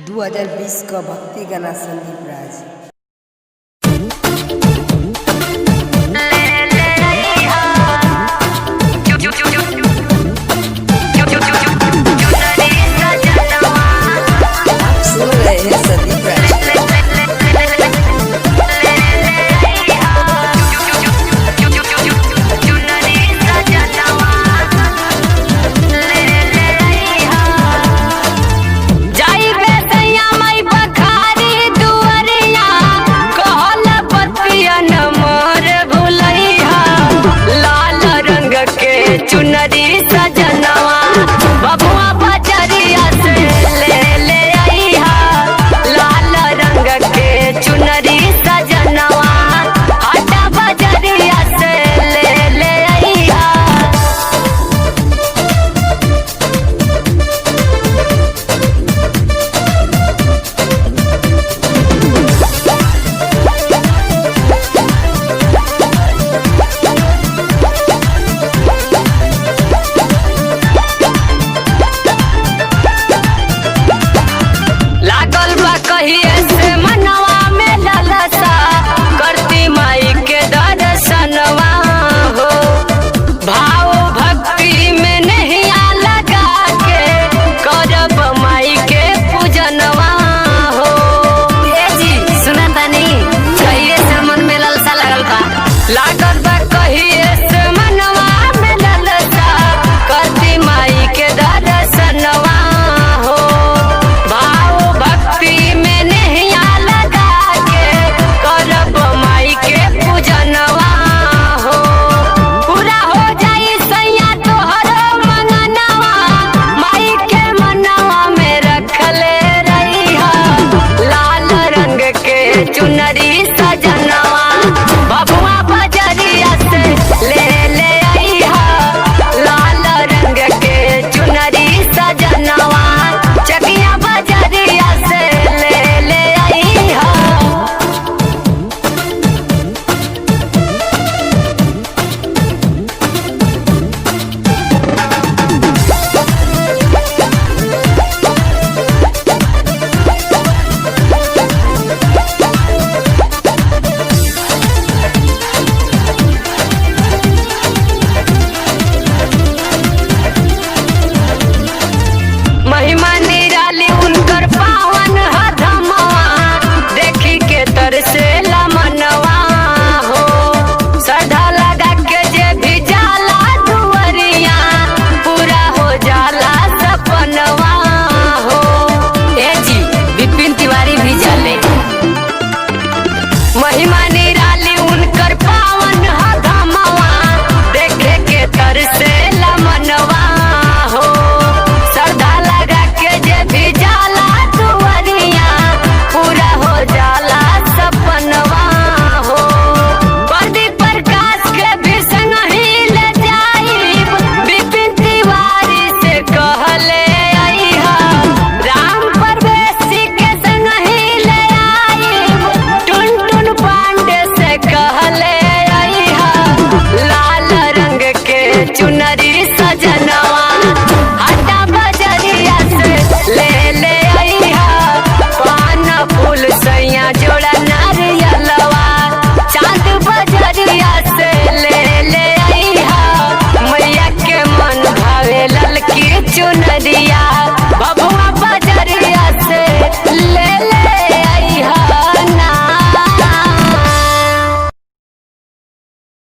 2020 का भक्ति गाना संदीप राज। आप सुन रहे हैं संदीप राज। चुनरी सजनवा बबुआ बजरिया से ले आईहा, लाल रंग के चुनरी सजनवा आटा बजरिया से ले आईहा। कहिए से मनवा में ललसा करती माई के दर्शनवा हो, भाव भक्ति में नहीं लगा के करब माई के पूजनवा हो। ए जी सुना तनी, कहिए से मन में ललसा लगल बा, लागल बा कहिए से मनवा में ललसा करती माई के दर्शनवा हो, भाव भक्ति चुनरी